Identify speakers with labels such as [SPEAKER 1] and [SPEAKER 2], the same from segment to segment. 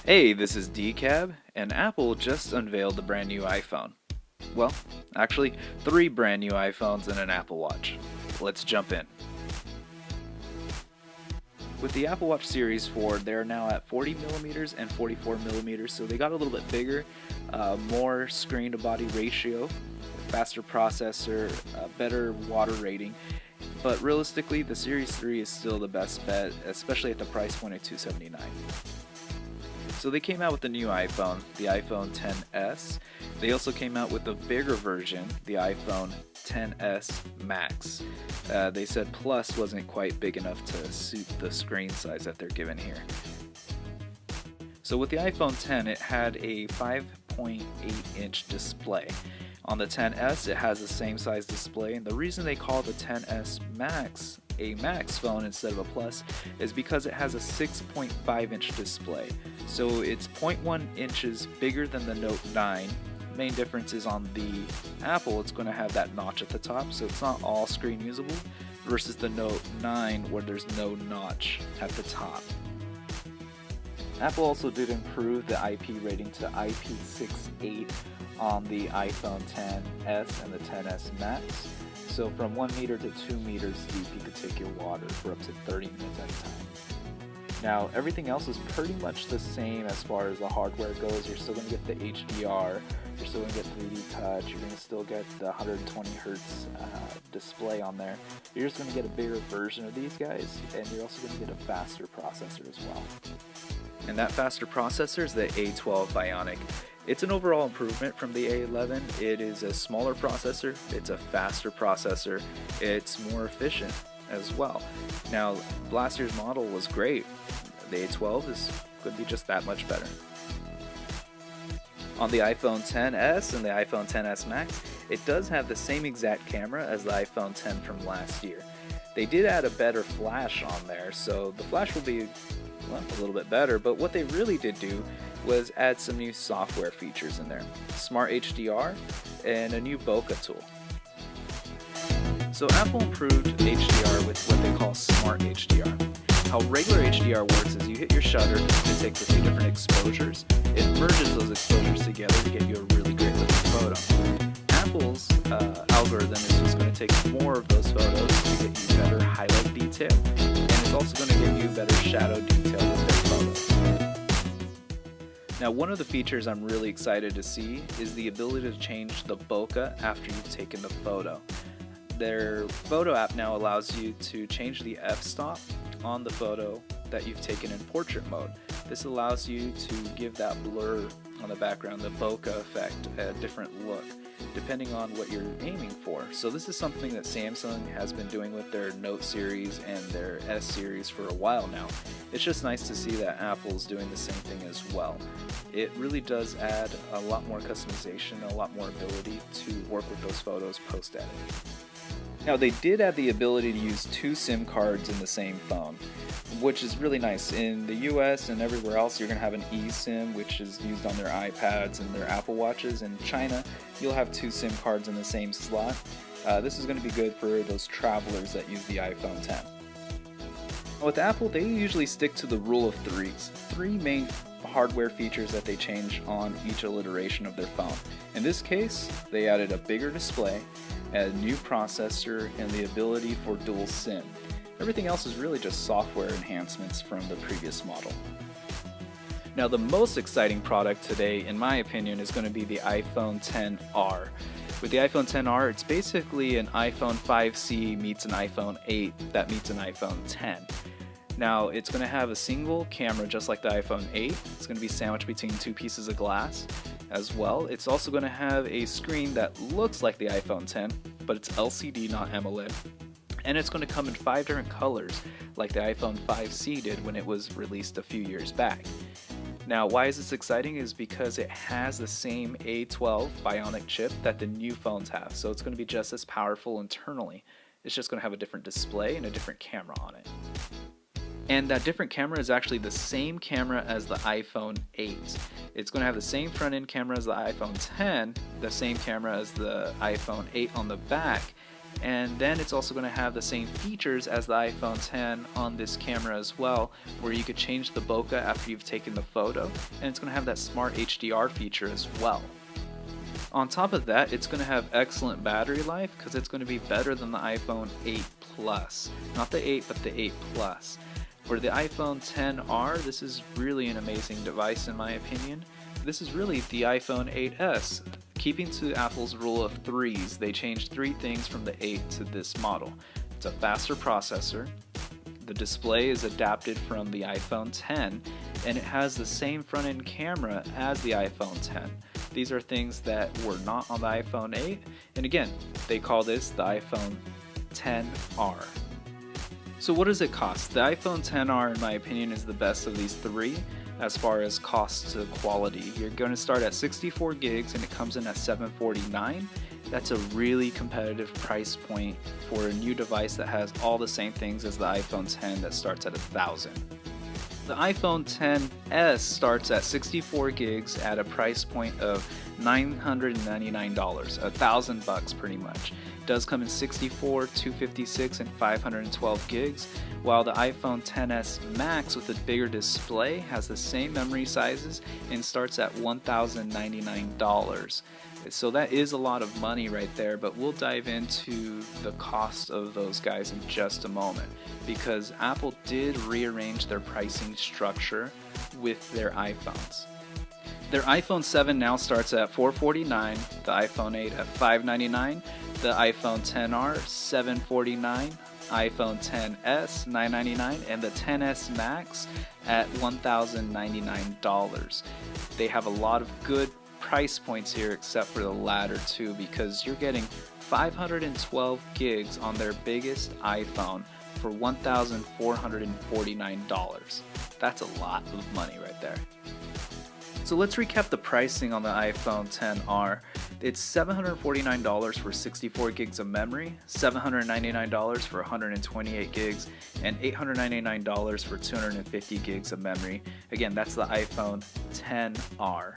[SPEAKER 1] Hey, this is DCAB, and Apple just unveiled the brand new iPhone. Well, actually, 3 brand new iPhones and an Apple Watch. Let's jump in. With the Apple Watch Series 4, they're now at 40mm and 44mm, so they got a little bit bigger, more screen to body ratio, faster processor, better water rating. But realistically, the Series 3 is still the best bet, especially at the price point of $279. So they came out with the new iPhone, the iPhone XS. They also came out with a bigger version, the iPhone XS Max. They said Plus wasn't quite big enough to suit the screen size that they're given here. So with the iPhone X, it had a 5.8-inch display. On the XS, it has the same size display, and the reason they call the XS Max a Max phone instead of a Plus is because it has a 6.5-inch display. So it's 0.1 inches bigger than the Note 9. Main difference is on the Apple, it's going to have that notch at the top, so it's not all screen usable, versus the Note 9 where there's no notch at the top. Apple also did improve the IP rating to IP68 on the iPhone XS and the XS Max. So from 1 meter to 2 meters deep, you could take your water for up to 30 minutes at a time. Now, everything else is pretty much the same as far as the hardware goes. You're still going to get the HDR, you're still going to get 3D touch, you're going to still get the 120 hertz display on there. You're just going to get a bigger version of these guys, and you're also going to get a faster processor as well. And that faster processor is the A12 Bionic. It's an overall improvement from the A11. It is a smaller processor, it's a faster processor, it's more efficient as well. Now, last year's model was great. The A12 is going to be just that much better. On the iPhone XS and the iPhone XS Max, it does have the same exact camera as the iPhone X from last year. They did add a better flash on there, so the flash will be a little bit better, but what they really did do was add some new software features in there. Smart HDR and a new bokeh tool. So Apple improved HDR with what they call Smart HDR. How regular HDR works is you hit your shutter, it takes a few different exposures, it merges those exposures together to get you a really great looking photo. Apple's algorithm is just going to take more of those photos to get you better highlight detail, and it's also going to give you better shadow detail with their photos. Now, one of the features I'm really excited to see is the ability to change the bokeh after you've taken the photo. Their photo app now allows you to change the f-stop on the photo that you've taken in portrait mode. This allows you to give that blur on the background, the bokeh effect, a different look, depending on what you're aiming for. So this is something that Samsung has been doing with their Note series and their S series for a while now. It's just nice to see that Apple's doing the same thing as well. It really does add a lot more customization, a lot more ability to work with those photos post-edit. Now, they did add the ability to use 2 SIM cards in the same phone, which is really nice. In the US and everywhere else, you're going to have an eSIM, which is used on their iPads and their Apple Watches. In China, you'll have 2 SIM cards in the same slot. This is going to be good for those travelers that use the iPhone X. With Apple, they usually stick to the rule of threes. 3 main hardware features that they change on each iteration of their phone. In this case, they added a bigger display, a new processor, and the ability for dual SIM. Everything else is really just software enhancements from the previous model. Now, the most exciting product today, in my opinion, is going to be the iPhone XR. With the iPhone XR, it's basically an iPhone 5C meets an iPhone 8 that meets an iPhone X. Now, it's going to have a single camera just like the iPhone 8. It's going to be sandwiched between 2 pieces of glass as well. It's also going to have a screen that looks like the iPhone X, but it's LCD, not AMOLED. And it's going to come in 5 different colors like the iPhone 5C did when it was released a few years back. Now, why is this exciting is because it has the same A12 Bionic chip that the new phones have, so it's going to be just as powerful internally. It's just going to have a different display and a different camera on it. And that different camera is actually the same camera as the iPhone 8. It's going to have the same front end camera as the iPhone X, the same camera as the iPhone 8 on the back, And then it's also going to have the same features as the iPhone X on this camera as well, where you could change the bokeh after you've taken the photo, and it's going to have that smart HDR feature as well. On top of that, it's going to have excellent battery life because it's going to be better than the iPhone 8 Plus. Not the 8, but the 8 Plus. For the iPhone XR, this is really an amazing device in my opinion. This is really the iPhone 8s. Keeping to Apple's rule of threes, they changed 3 things from the 8 to this model. It's a faster processor, the display is adapted from the iPhone X, and it has the same front-end camera as the iPhone X. These are things that were not on the iPhone 8, and again, they call this the iPhone XR. So what does it cost? The iPhone XR, in my opinion, is the best of these 3 as far as cost to quality. You're going to start at 64 gigs and it comes in at $749. That's a really competitive price point for a new device that has all the same things as the iPhone X that starts at $1,000. The iPhone XS starts at 64 gigs at a price point of $999, $1,000 pretty much. It does come in 64, 256, and 512 gigs, while the iPhone XS Max with a bigger display has the same memory sizes and starts at $1,099. So that is a lot of money right there, but we'll dive into the cost of those guys in just a moment, because Apple did rearrange their pricing structure with their iPhones. Their iPhone 7 now starts at $449, the iPhone 8 at $599, the iPhone XR $749, iPhone XS $999, and the XS Max at $1,099. They have a lot of good price points here except for the latter two, because you're getting 512 gigs on their biggest iPhone for $1,449. That's a lot of money right there. So let's recap the pricing on the iPhone XR. It's $749 for 64 gigs of memory, $799 for 128 gigs, and $899 for 250 gigs of memory. Again, that's the iPhone XR.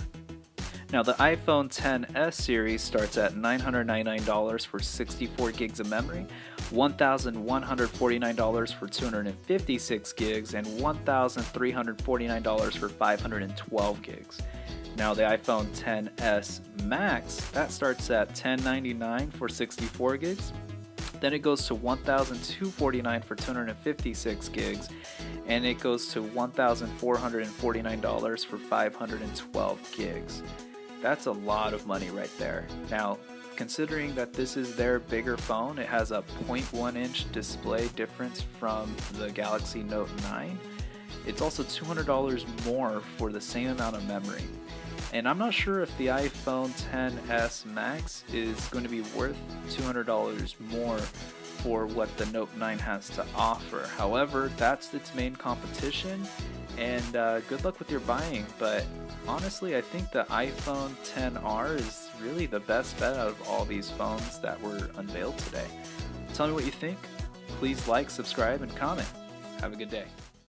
[SPEAKER 1] Now the iPhone XS series starts at $999 for 64 gigs of memory, $1,149 for 256 gigs, and $1,349 for 512 gigs. Now the iPhone XS Max, that starts at $1,099 for 64 gigs, then it goes to $1,249 for 256 gigs, and it goes to $1,449 for 512 gigs. That's a lot of money right there. Now, considering that this is their bigger phone, it has a 0.1 inch display difference from the Galaxy Note 9. It's also $200 more for the same amount of memory. And I'm not sure if the iPhone XS Max is going to be worth $200 more for what the Note 9 has to offer. However, that's its main competition, and good luck with your buying. But honestly, I think the iPhone XR is really the best bet out of all these phones that were unveiled today. Tell me what you think. Please like, subscribe, and comment. Have a good day.